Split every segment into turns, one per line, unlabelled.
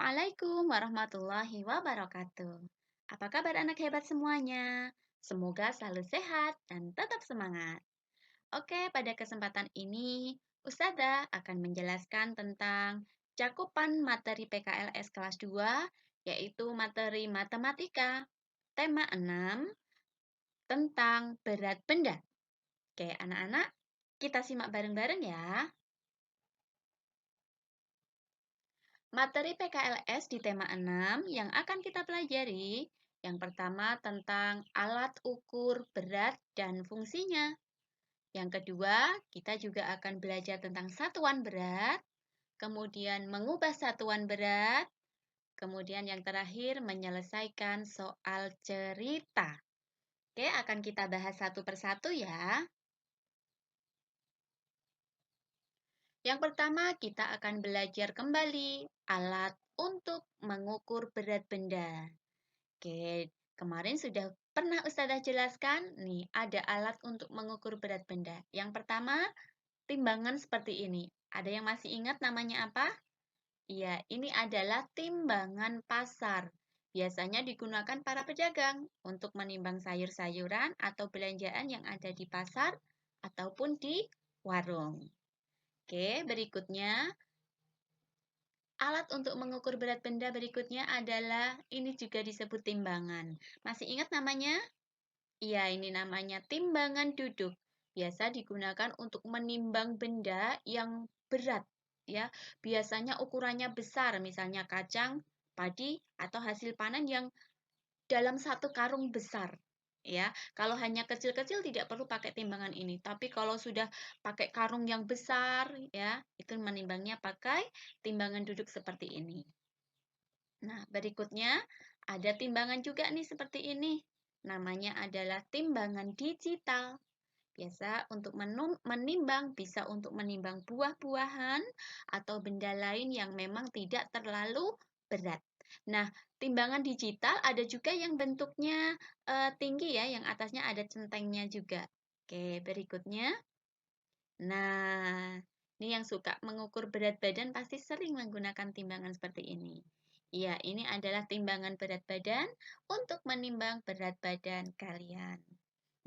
Assalamualaikum warahmatullahi wabarakatuh. Apa kabar anak hebat semuanya? Semoga selalu sehat dan tetap semangat. Oke, pada kesempatan ini, Ustazah akan menjelaskan tentang cakupan materi PKLS kelas 2, yaitu materi matematika, tema 6, tentang berat benda. Oke, anak-anak, kita simak bareng-bareng ya. Materi PKLS di tema 6 yang akan kita pelajari, yang pertama tentang alat ukur berat dan fungsinya. Yang kedua, kita juga akan belajar tentang satuan berat, kemudian mengubah satuan berat, kemudian yang terakhir menyelesaikan soal cerita. Oke, akan kita bahas satu persatu ya. Yang pertama, kita akan belajar kembali alat untuk mengukur berat benda. Oke, kemarin sudah pernah Ustazah jelaskan, nih ada alat untuk mengukur berat benda. Yang pertama, timbangan seperti ini. Ada yang masih ingat namanya apa? Iya, ini adalah timbangan pasar. Biasanya digunakan para pedagang untuk menimbang sayur-sayuran atau belanjaan yang ada di pasar ataupun di warung. Oke, berikutnya alat untuk mengukur berat benda berikutnya adalah ini juga disebut timbangan. Masih ingat namanya? Iya, ini namanya timbangan duduk. Biasa digunakan untuk menimbang benda yang berat, ya. Biasanya ukurannya besar, misalnya kacang, padi, atau hasil panen yang dalam satu karung besar. Ya, kalau hanya kecil-kecil tidak perlu pakai timbangan ini. Tapi kalau sudah pakai karung yang besar, ya, itu menimbangnya pakai timbangan duduk seperti ini. Nah, berikutnya ada timbangan juga nih seperti ini. Namanya adalah timbangan digital. Biasa untuk menimbang, bisa untuk menimbang buah-buahan atau benda lain yang memang tidak terlalu berat. Nah, timbangan digital ada juga yang bentuknya tinggi ya, yang atasnya ada centengnya juga. Oke, berikutnya. Nah, ini yang suka mengukur berat badan pasti sering menggunakan timbangan seperti ini. Iya, ini adalah timbangan berat badan untuk menimbang berat badan kalian.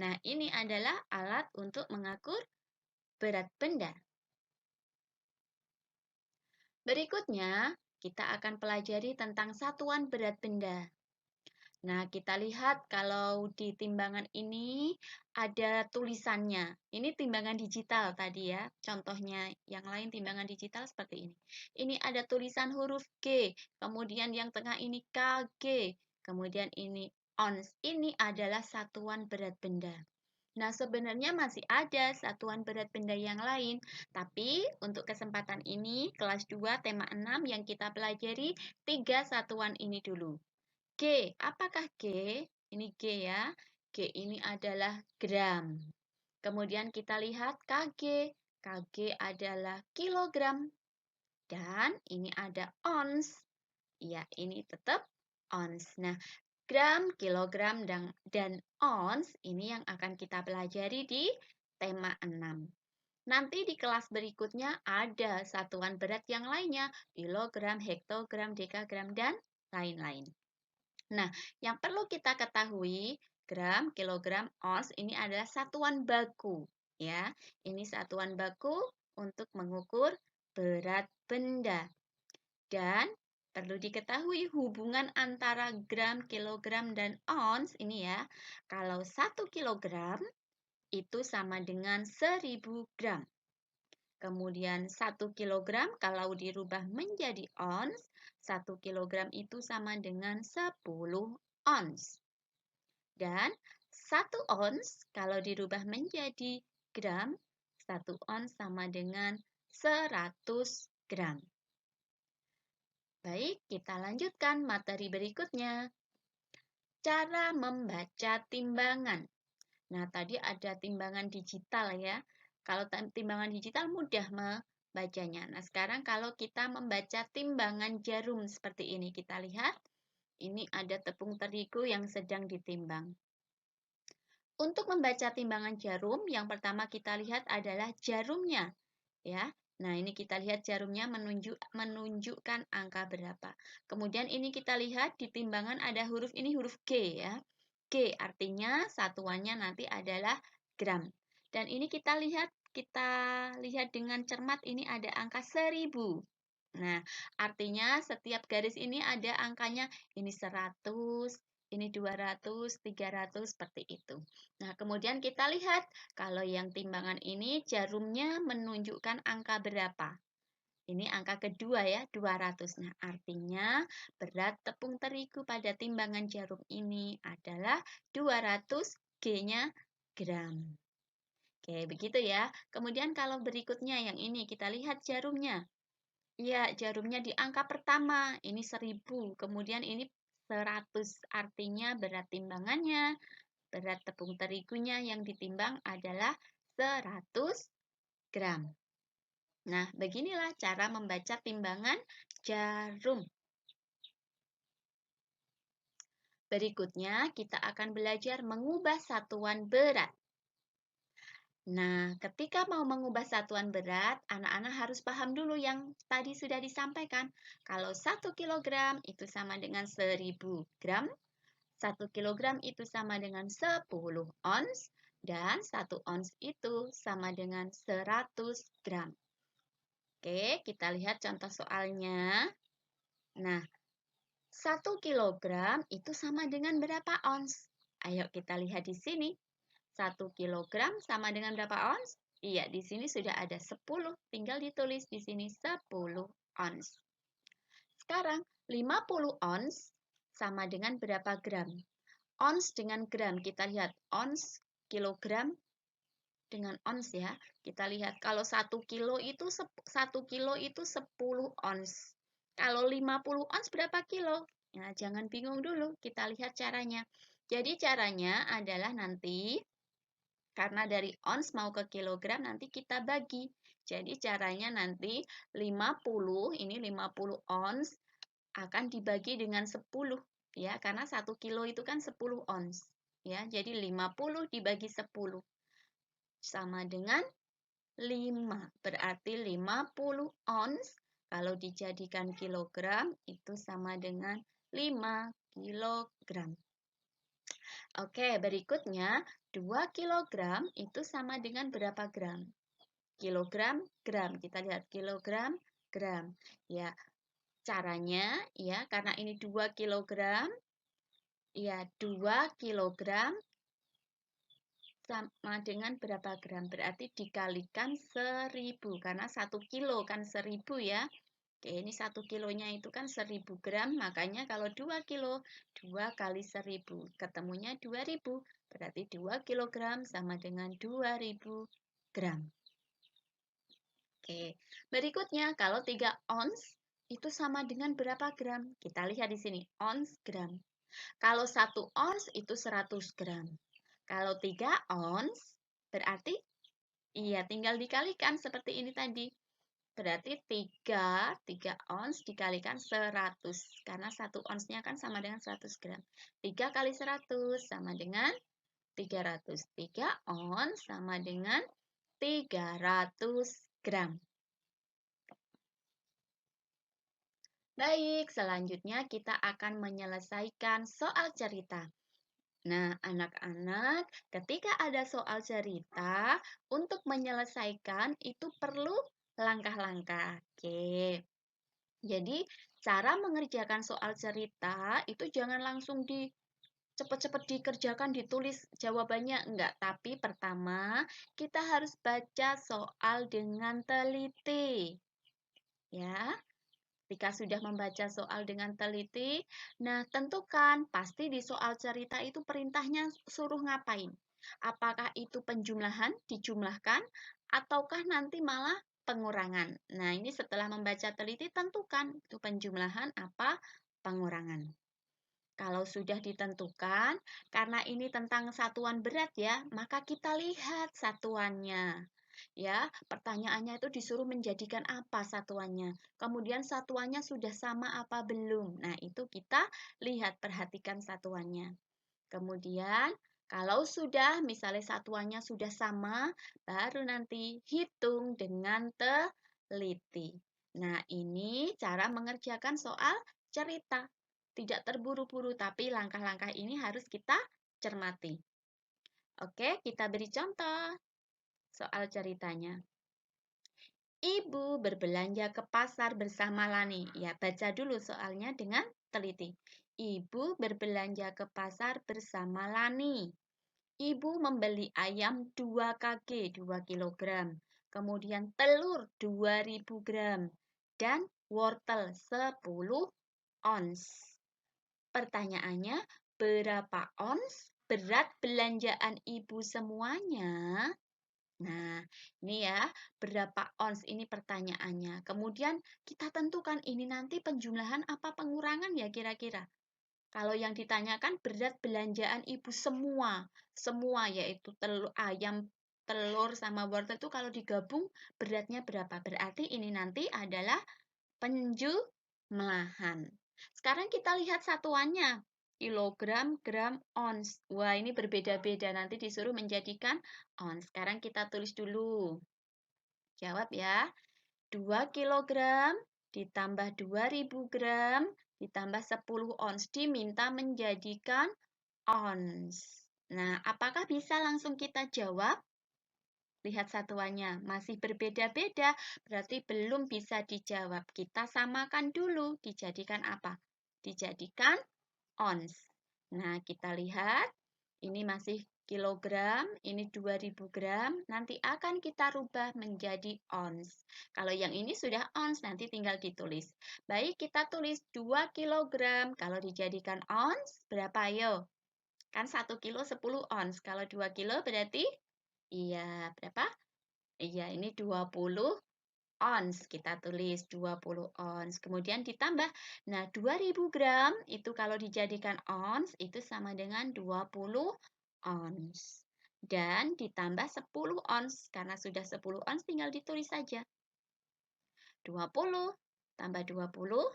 Nah, ini adalah alat untuk mengukur berat benda. Berikutnya, kita akan pelajari tentang satuan berat benda. Nah, kita lihat kalau di timbangan ini ada tulisannya. Ini timbangan digital tadi ya. Contohnya yang lain timbangan digital seperti ini. Ini ada tulisan huruf G, kemudian yang tengah ini kg, kemudian ini ons. Ini adalah satuan berat benda. Nah, sebenarnya masih ada satuan berat benda yang lain, tapi untuk kesempatan ini kelas 2 tema 6 yang kita pelajari 3 satuan ini dulu. G, apakah G? Ini G ya. G ini adalah gram. Kemudian kita lihat kg. Kg adalah kilogram. Dan ini ada ons. Ya, ini tetap ons. Nah, gram, kilogram, dan ons ini yang akan kita pelajari di tema 6. Nanti di kelas berikutnya ada satuan berat yang lainnya, kilogram, hektogram, dekagram, dan lain-lain. Nah, yang perlu kita ketahui, gram, kilogram, ons ini adalah satuan baku, ya. Ini satuan baku untuk mengukur berat benda. Dan perlu diketahui hubungan antara gram, kilogram, dan ons ini ya. Kalau 1 kilogram itu sama dengan 1000 gram. Kemudian 1 kilogram kalau dirubah menjadi ons, 1 kilogram itu sama dengan 10 ons. Dan 1 ons kalau dirubah menjadi gram, 1 ons sama dengan 100 gram. Baik, kita lanjutkan materi berikutnya. Cara membaca timbangan. Nah, tadi ada timbangan digital ya. Kalau timbangan digital mudah membacanya. Nah, sekarang kalau kita membaca timbangan jarum seperti ini, kita lihat ini ada tepung terigu yang sedang ditimbang. Untuk membaca timbangan jarum, yang pertama kita lihat adalah jarumnya, ya. Nah, ini kita lihat jarumnya menunjukkan angka berapa. Kemudian ini kita lihat di timbangan ada huruf ini huruf G ya. G artinya satuannya nanti adalah gram. Dan ini kita lihat dengan cermat ini ada angka 1000. Nah, artinya setiap garis ini ada angkanya ini 100, ini 200, 300 seperti itu. Nah, kemudian kita lihat kalau yang timbangan ini jarumnya menunjukkan angka berapa? Ini angka kedua ya, 200. Nah, artinya berat tepung terigu pada timbangan jarum ini adalah 200 G-nya gram. Oke, begitu ya. Kemudian kalau berikutnya yang ini kita lihat jarumnya. Iya, jarumnya di angka pertama, ini 1000, kemudian ini 100, artinya berat timbangannya, berat tepung terigunya yang ditimbang adalah 100 gram. Nah, beginilah cara membaca timbangan jarum. Berikutnya, kita akan belajar mengubah satuan berat. Nah, ketika mau mengubah satuan berat, anak-anak harus paham dulu yang tadi sudah disampaikan. Kalau 1 kilogram itu sama dengan 1000 gram, 1 kilogram itu sama dengan 10 ons, dan 1 ons itu sama dengan 100 gram. Oke, kita lihat contoh soalnya. Nah, 1 kilogram itu sama dengan berapa ons? Ayo kita lihat di sini. 1 kilogram sama dengan berapa ons? Iya, di sini sudah ada 10. Tinggal ditulis di sini 10 ons. Sekarang 50 ons sama dengan berapa gram? Ons dengan gram, kita lihat ons, kilogram dengan ons ya. Kita lihat kalau 1 kilo itu 10 ons. Kalau 50 ons berapa kilo? Nah, jangan bingung dulu, kita lihat caranya. Jadi caranya adalah nanti karena dari ons mau ke kilogram nanti kita bagi. Jadi caranya nanti 50, ini 50 ons akan dibagi dengan 10 ya, karena 1 kilo itu kan 10 ons. Ya, jadi 50 dibagi 10 sama dengan 5. Berarti 50 ons kalau dijadikan kilogram itu sama dengan 5 kilogram. Oke, berikutnya 2 kilogram itu sama dengan berapa gram? Kilogram, gram. Kita lihat kilogram, gram. Ya, caranya ya karena ini 2 kilogram, ya 2 kilogram sama dengan berapa gram? Berarti dikalikan 1000 karena 1 kilo kan 1000 ya. Oke, ini 1 kilonya itu kan 1000 gram, makanya kalau 2 kilo, 2 kali 1000, ketemunya 2000. Berarti 2 kilogram sama dengan 2000 gram. Oke, berikutnya kalau 3 ons itu sama dengan berapa gram? Kita lihat di sini, ons gram. Kalau 1 ons itu 100 gram. Kalau 3 ons berarti iya tinggal dikalikan seperti ini tadi. Berarti 3 ons dikalikan 100. Karena 1 onsnya kan sama dengan 100 gram. 3 kali 100 sama dengan 300. 3 ons sama dengan 300 gram. Baik, selanjutnya kita akan menyelesaikan soal cerita. Nah, anak-anak, ketika ada soal cerita, untuk menyelesaikan itu perlu langkah-langkah. Oke. Jadi, cara mengerjakan soal cerita itu jangan langsung cepet-cepet dikerjakan, ditulis jawabannya enggak. Tapi pertama, kita harus baca soal dengan teliti. Ya, ketika sudah membaca soal dengan teliti, nah tentukan pasti di soal cerita itu perintahnya suruh ngapain. Apakah itu penjumlahan, dijumlahkan, ataukah nanti malah pengurangan. Nah, ini setelah membaca teliti tentukan itu penjumlahan apa pengurangan. Kalau sudah ditentukan, karena ini tentang satuan berat ya, maka kita lihat satuannya. Ya, pertanyaannya itu disuruh menjadikan apa satuannya. Kemudian satuannya sudah sama apa belum. Nah, itu kita lihat, perhatikan satuannya. Kemudian, kalau sudah misalnya satuannya sudah sama, baru nanti hitung dengan teliti. teliti. Nah, ini cara mengerjakan soal cerita. Tidak terburu-buru, tapi langkah-langkah ini harus kita cermati. Oke, kita beri contoh soal ceritanya. Ibu berbelanja ke pasar bersama Lani. Ya, baca dulu soalnya dengan teliti. Ibu berbelanja ke pasar bersama Lani. Ibu membeli ayam 2 kg, 2 kilogram. Kemudian telur 2000 gram. Dan wortel 10 ons. Pertanyaannya, berapa ons berat belanjaan ibu semuanya? Nah, ini ya, berapa ons ini pertanyaannya. Kemudian kita tentukan ini nanti penjumlahan apa pengurangan ya kira-kira. Kalau yang ditanyakan berat belanjaan ibu semua, semua yaitu telur, ayam, telur sama wortel itu kalau digabung beratnya berapa? Berarti ini nanti adalah penjumlahan. Sekarang kita lihat satuannya. Kilogram, gram, ons. Wah, ini berbeda-beda. Nanti disuruh menjadikan ons. Sekarang kita tulis dulu. Jawab ya. 2 kilogram ditambah 2000 gram ditambah 10 ons. Diminta menjadikan ons. Nah, apakah bisa langsung kita jawab? Lihat satuannya, masih berbeda-beda, berarti belum bisa dijawab. Kita samakan dulu, dijadikan apa? Dijadikan ons. Nah, kita lihat, ini masih kilogram, ini 2000 gram, nanti akan kita rubah menjadi ons. Kalau yang ini sudah ons, nanti tinggal ditulis. Baik, kita tulis 2 kilogram, kalau dijadikan ons, berapa ayo? Kan 1 kilo 10 ons, kalau 2 kilo berarti, iya, berapa? Iya, ini 20 ons. Kita tulis 20 ons. Kemudian ditambah. Nah, 2000 gram itu kalau dijadikan ons itu sama dengan 20 ons. Dan ditambah 10 ons. Karena sudah 10 ons tinggal ditulis saja. 20 tambah 20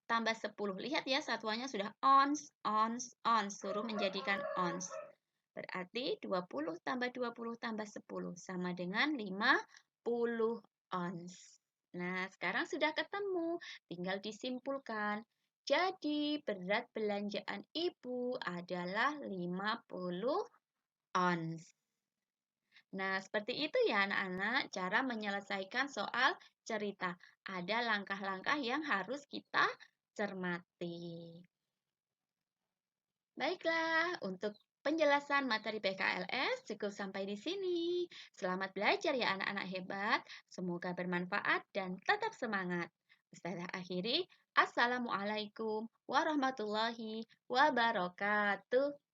tambah 10. Lihat ya satuannya sudah ons, ons, ons. Suruh menjadikan ons. Berarti 20 tambah 20 tambah 10 sama dengan 50 ons. Nah, sekarang sudah ketemu. Tinggal disimpulkan. Jadi, berat belanjaan ibu adalah 50 ons. Nah, seperti itu ya anak-anak cara menyelesaikan soal cerita. Ada langkah-langkah yang harus kita cermati. Baiklah, untuk penjelasan materi PKLS cukup sampai di sini. Selamat belajar ya anak-anak hebat. Semoga bermanfaat dan tetap semangat. Ustazah akhiri, Assalamualaikum warahmatullahi wabarakatuh.